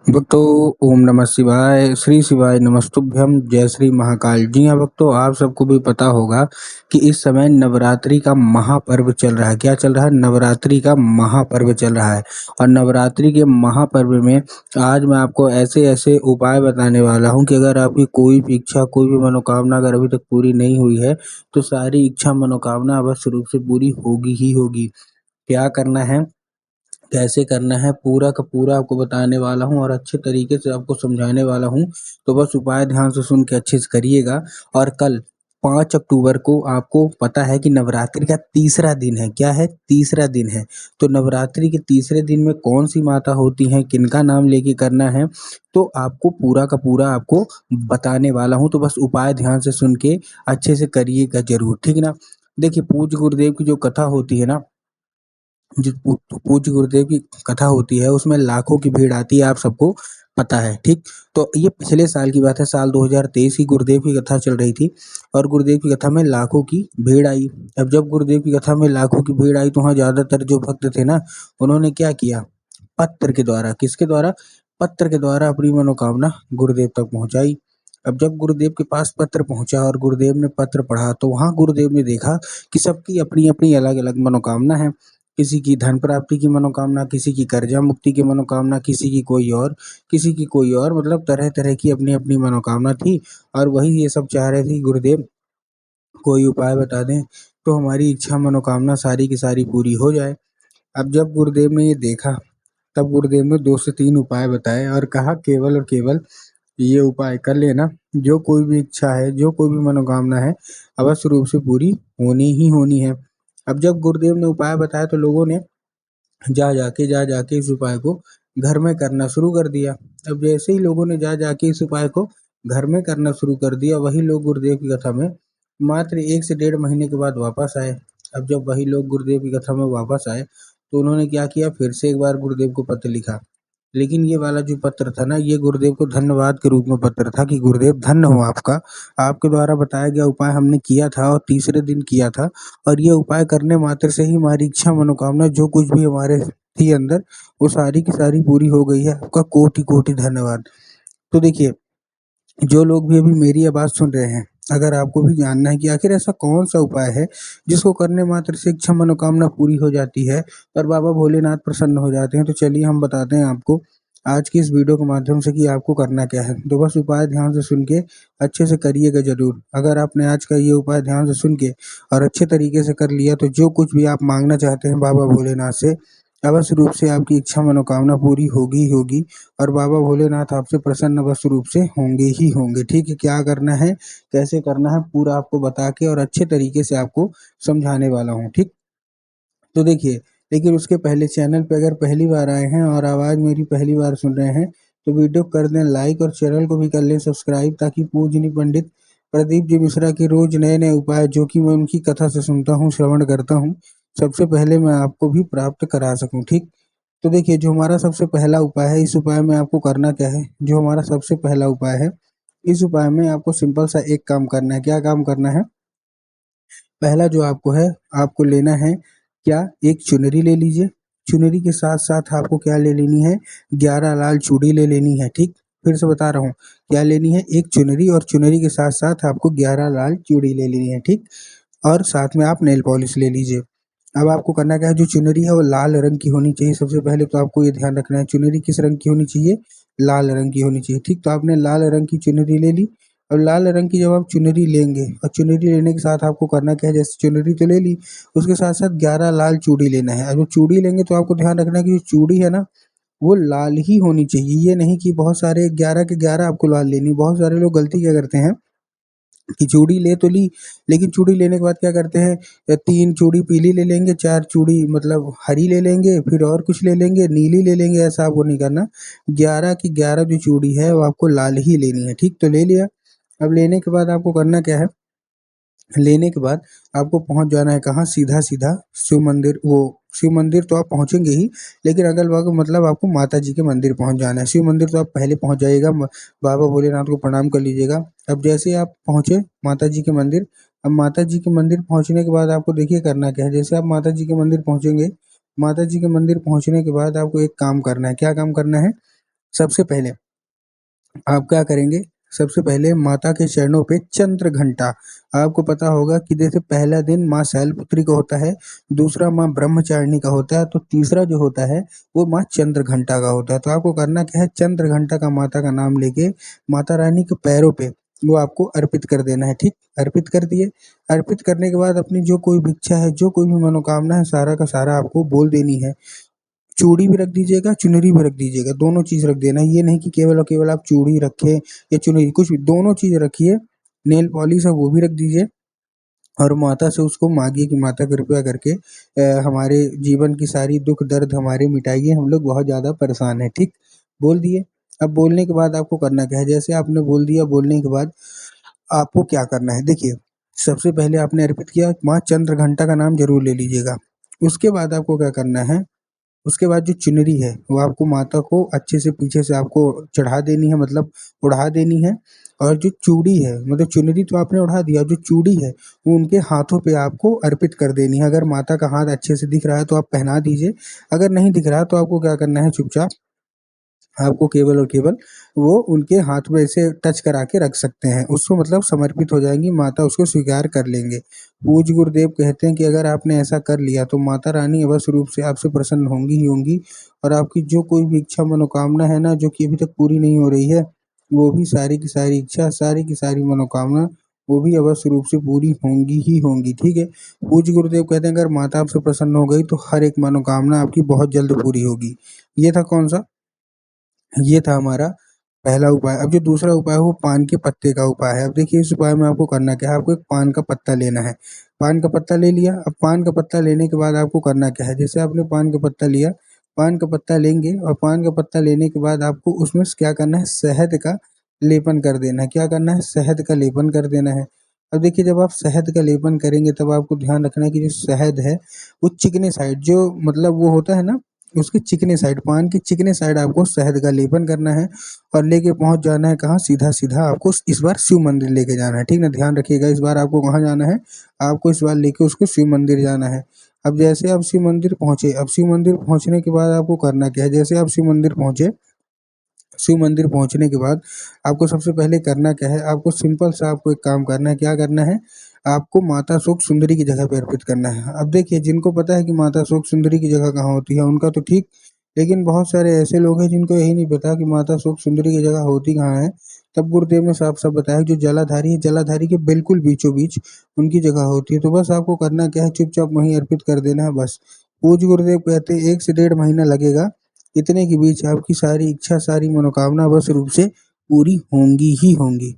भक्तों, ओम नमः शिवाय, श्री शिवाय नमस्तुभ्यम, जय श्री महाकाल। जी हाँ भक्तों, आप सबको भी पता होगा कि इस समय नवरात्रि का महापर्व चल रहा है। क्या चल रहा है? नवरात्रि का महापर्व चल रहा है। और नवरात्रि के महापर्व में आज मैं आपको ऐसे ऐसे उपाय बताने वाला हूँ कि अगर आपकी कोई भी इच्छा, कोई भी मनोकामना अगर अभी तक पूरी नहीं हुई है, तो सारी इच्छा मनोकामना अवश्य रूप से पूरी होगी ही होगी। क्या करना है, कैसे करना है, पूरा का पूरा आपको बताने वाला हूँ और अच्छे तरीके से आपको समझाने वाला हूँ। तो बस उपाय ध्यान से सुन के अच्छे से करिएगा। और कल 5 अक्टूबर को आपको पता है कि नवरात्रि का तीसरा दिन है। क्या है? तीसरा दिन है। तो नवरात्रि के तीसरे दिन में कौन सी माता होती हैं, किनका नाम लेके करना है, तो आपको पूरा का पूरा आपको बताने वाला हूँ। तो बस उपाय ध्यान से सुन के अच्छे से करिएगा जरूर, ठीक ना। देखिए, पूज्य गुरुदेव की जो कथा होती है ना, जो पूज्य गुरुदेव की कथा होती है, उसमें लाखों की भीड़ आती है, आप सबको पता है, ठीक। तो ये पिछले साल की बात है, साल 2023 की गुरुदेव की कथा चल रही थी और गुरुदेव की कथा में लाखों की भीड़ आई। अब जब गुरुदेव की कथा में लाखों की भीड़ आई तो वहाँ ज्यादातर जो भक्त थे ना, उन्होंने क्या किया, पत्र के द्वारा, किसके द्वारा, पत्र के द्वारा अपनी मनोकामना गुरुदेव तक पहुंचाई। अब जब गुरुदेव के पास पत्र पहुंचा और गुरुदेव ने पत्र पढ़ा, तो वहां गुरुदेव ने देखा कि सबकी अपनी अपनी अलग अलग मनोकामना है। किसी की धन प्राप्ति की मनोकामना, किसी की कर्जा मुक्ति की मनोकामना, किसी की कोई और, किसी की कोई और, मतलब तरह तरह की अपनी अपनी मनोकामना थी। और वही ये सब चाह रहे थे, गुरुदेव कोई उपाय बता दें तो हमारी इच्छा मनोकामना सारी की सारी पूरी हो जाए। अब जब गुरुदेव ने ये देखा, तब गुरुदेव ने 2 से 3 उपाय बताए और कहा केवल और केवल ये उपाय कर लेना, जो कोई भी इच्छा है, जो कोई भी मनोकामना है, अवश्य रूप से पूरी होनी ही होनी है। अब जब गुरुदेव ने उपाय बताया तो लोगों ने जा जाके इस उपाय को घर में करना शुरू कर दिया। अब जैसे ही लोगों ने जा जाके इस उपाय को घर में करना शुरू कर दिया, वही लोग गुरुदेव की कथा में मात्र 1 से डेढ़ महीने के बाद वापस आए। अब जब वही लोग गुरुदेव की कथा में वापस आए, तो उन्होंने क्या किया, फिर से एक बार गुरुदेव को पत्र लिखा। लेकिन ये वाला जो पत्र था ना, ये गुरुदेव को धन्यवाद के रूप में पत्र था कि गुरुदेव धन्य हो आपका, आपके द्वारा बताया गया उपाय हमने किया था और तीसरे दिन किया था, और ये उपाय करने मात्र से ही हमारी इच्छा मनोकामना जो कुछ भी हमारे थी अंदर, वो सारी की सारी पूरी हो गई है। आपका कोटि कोटि धन्यवाद। तो देखिए, जो लोग भी अभी मेरी आवाज़ सुन रहे हैं, अगर आपको भी जानना है कि आखिर ऐसा कौन-सा उपाय है, जिसको करने मात्र से इच्छा मनोकामना पूरी हो जाती है और बाबा भोलेनाथ प्रसन्न हो जाते हैं, तो चलिए हम बताते हैं आपको आज की इस वीडियो के माध्यम से कि आपको करना क्या है। तो बस उपाय ध्यान से सुन के अच्छे से करिएगा ज़रूर। अगर आपने आज का ये उपाय ध्यान से सुन के और अच्छे तरीके से कर लिया, तो जो कुछ भी आप माँगना चाहते हैं बाबा भोलेनाथ से, अवश्य रूप से आपकी इच्छा मनोकामना पूरी होगी ही होगी और बाबा भोलेनाथ आपसे प्रसन्न अवश्य रूप से होंगे ही होंगे। ठीक है, क्या करना है, कैसे करना है, पूरा आपको बता के और अच्छे तरीके से आपको समझाने वाला हूँ, ठीक। तो देखिए, लेकिन उसके पहले चैनल पे अगर पहली बार आए हैं और आवाज़ मेरी पहली बार सुन रहे हैं, तो वीडियो को कर दें लाइक और चैनल को भी कर लें सब्सक्राइब, ताकि पूजनीय पंडित प्रदीप जी मिश्रा के रोज़ नए-नए उपाय, जो कि मैं उनकी कथा से सुनता हूँ, श्रवण करता हूँ, सबसे पहले मैं आपको भी प्राप्त करा सकूँ, ठीक। तो देखिए, जो हमारा सबसे पहला उपाय है, इस उपाय में आपको करना क्या है, जो हमारा सबसे पहला उपाय है, इस उपाय में आपको सिंपल सा एक काम करना है। क्या काम करना है? पहला जो आपको है, आपको लेना है क्या, एक चुनरी ले लीजिए। चुनरी के साथ-साथ आपको क्या ले लेनी है, 11 लाल चूड़ी ले लेनी है, ठीक? फिर से बता रहा हूँ, क्या लेनी है, एक चुनरी, और चुनरी के साथ-साथ आपको 11 लाल चूड़ी ले लेनी है, ठीक? और साथ में आप नेल पॉलिश ले लीजिए। अब आपको करना क्या है, जो चुनरी है वो लाल रंग की होनी चाहिए। सबसे पहले तो आपको ये ध्यान रखना है, चुनरी किस रंग की होनी चाहिए, लाल रंग की होनी चाहिए, ठीक। तो आपने लाल रंग की चुनरी ले ली। अब लाल रंग की जब आप चुनरी लेंगे और चुनरी लेने के साथ आपको करना क्या है, जैसे चुनरी तो ले ली, उसके साथ साथ 11 लाल चूड़ी लेना है। और जो चूड़ी लेंगे तो आपको ध्यान रखना है कि जो चूड़ी है ना, वो लाल ही होनी चाहिए। ये नहीं कि बहुत सारे 11 के 11 आपको लाल लेनी। बहुत सारे लोग गलती क्या करते हैं कि चूड़ी ले तो ली, लेकिन चूड़ी लेने के बाद क्या करते हैं, 3 चूड़ी पीली ले लेंगे, 4 चूड़ी मतलब हरी ले लेंगे, फिर और कुछ ले लेंगे, नीली ले लेंगे। ऐसा आपको नहीं करना। 11 की 11 जो चूड़ी है वो आपको लाल ही लेनी है, ठीक। तो ले लिया। अब लेने के बाद आपको करना क्या है, लेने के बाद आपको पहुंच जाना है कहाँ, सीधा सीधा शिव मंदिर। वो शिव मंदिर तो आप पहुंचेंगे ही, लेकिन अगल बगल मतलब आपको माता जी के मंदिर पहुंच जाना है। शिव मंदिर तो आप पहले पहुंच जाइएगा, बाबा भोलेनाथ को प्रणाम कर लीजिएगा। अब जैसे ही आप पहुंचे माता जी के मंदिर, अब माता जी के मंदिर पहुंचने के बाद आपको देखिए करना क्या है। जैसे आप माता जी के मंदिर पहुंचेंगे, माता जी के मंदिर पहुंचने के बाद आपको एक काम करना है। क्या काम करना है, सबसे पहले आप क्या करेंगे, सबसे पहले माता के चरणों पे चंद्र घंटा, आपको पता होगा कि जैसे पहला दिन माँ शैलपुत्री का होता है, दूसरा माँ ब्रह्मचारिणी का होता है, तो तीसरा जो होता है वो माँ चंद्र घंटा का होता है। तो आपको करना क्या है, चंद्र घंटा का माता का नाम लेके माता रानी के पैरों पे वो आपको अर्पित कर देना है, ठीक। अर्पित कर दिए, अर्पित करने के बाद अपनी जो कोई भी इच्छा है, जो कोई भी मनोकामना है, सारा का सारा आपको बोल देनी है। चूड़ी भी रख दीजिएगा, चुनरी भी रख दीजिएगा, दोनों चीज़ रख देना। ये नहीं कि केवल और केवल आप चूड़ी रखें या चुनरी, कुछ भी, दोनों चीज़ रखिए। नेल पॉलिश है वो भी रख दीजिए और माता से उसको मांगिए कि माता कृपया करके हमारे जीवन की सारी दुख दर्द हमारे मिटाइए, हम लोग बहुत ज़्यादा परेशान हैं, ठीक। बोल दिए। अब बोलने के बाद आपको करना क्या है, जैसे आपने बोल दिया, बोलने के बाद आपको क्या करना है, देखिए, सबसे पहले आपने अर्पित किया, माँ चंद्र घंटा का नाम जरूर ले लीजिएगा। उसके बाद आपको क्या करना है, उसके बाद जो चुनरी है वो आपको माता को अच्छे से पीछे से आपको चढ़ा देनी है, मतलब ओढ़ा देनी है। और जो चूड़ी है, मतलब चुनरी तो आपने ओढ़ा दिया, जो चूड़ी है वो उनके हाथों पे आपको अर्पित कर देनी है। अगर माता का हाथ अच्छे से दिख रहा है तो आप पहना दीजिए, अगर नहीं दिख रहा तो आपको क्या करना है, चुपचाप आपको केवल और केवल वो उनके हाथ में ऐसे टच करा के रख सकते हैं, उसको मतलब समर्पित हो जाएंगी, माता उसको स्वीकार कर लेंगे। पूज्य गुरुदेव कहते हैं कि अगर आपने ऐसा कर लिया तो माता रानी अवश्य रूप से आपसे प्रसन्न होंगी ही होंगी, और आपकी जो कोई भी इच्छा मनोकामना है ना, जो कि अभी तक पूरी नहीं हो रही है, वो भी सारी की सारी इच्छा, सारी की सारी मनोकामना, वो भी अवश्य रूप से पूरी होंगी ही होंगी, ठीक है। पूज्य गुरुदेव कहते हैं अगर माता आपसे प्रसन्न हो गई तो हर एक मनोकामना आपकी बहुत जल्द पूरी होगी। ये था कौन सा, ये था हमारा पहला उपाय। अब जो दूसरा उपाय है वो पान के पत्ते का उपाय है। अब देखिए इस उपाय में आपको करना क्या है, आपको एक पान का पत्ता लेना है। पान का पत्ता ले लिया, अब पान का पत्ता लेने के बाद आपको करना क्या है, जैसे आपने पान का पत्ता लिया, पान का पत्ता लेंगे और पान का पत्ता लेने के बाद आपको उसमें क्या करना है, शहद का लेपन कर देना है। क्या करना है, शहद का लेपन कर देना है। अब देखिए जब आप शहद का लेपन करेंगे तब आपको ध्यान रखना है कि जो शहद है वो चिकने साइड, जो मतलब वो होता है ना, उसके चिकने साइड, पान की चिकने साइड आपको शहद का लेपन करना है और लेके पहुंच जाना है कहाँ, सीधा सीधा आपको इस बार शिव मंदिर लेके जाना है, ठीक ना। ध्यान रखिएगा इस बार आपको कहाँ जाना है, आपको इस बार लेके उसको शिव मंदिर जाना है। अब जैसे आप शिव मंदिर पहुंचे, अब शिव मंदिर पहुंचने के बाद आपको करना क्या है, जैसे आप शिव मंदिर पहुंचे, शिव मंदिर पहुंचने के बाद आपको सबसे पहले करना क्या है, आपको सिंपल सा आपको एक काम करना है। क्या करना है, आपको माता शोक सुंदरी की जगह पे अर्पित करना है। अब देखिए जिनको पता है कि माता शोक सुंदरी की जगह कहाँ होती है उनका तो ठीक, लेकिन बहुत सारे ऐसे लोग हैं जिनको यही नहीं पता कि माता शोक सुंदरी की जगह होती कहाँ है। तब गुरुदेव ने साफ साफ बताया कि जो जलाधारी है, जलाधारी के बिल्कुल बीचों बीच उनकी जगह होती है। तो बस आपको करना क्या है, चुपचाप वहीं अर्पित कर देना है बस। पूज्य गुरुदेव कहते हैं 1 से 1.5 महीना लगेगा, इतने के बीच आपकी सारी इच्छा, सारी मनोकामना अवश्य रूप से पूरी होंगी ही होंगी।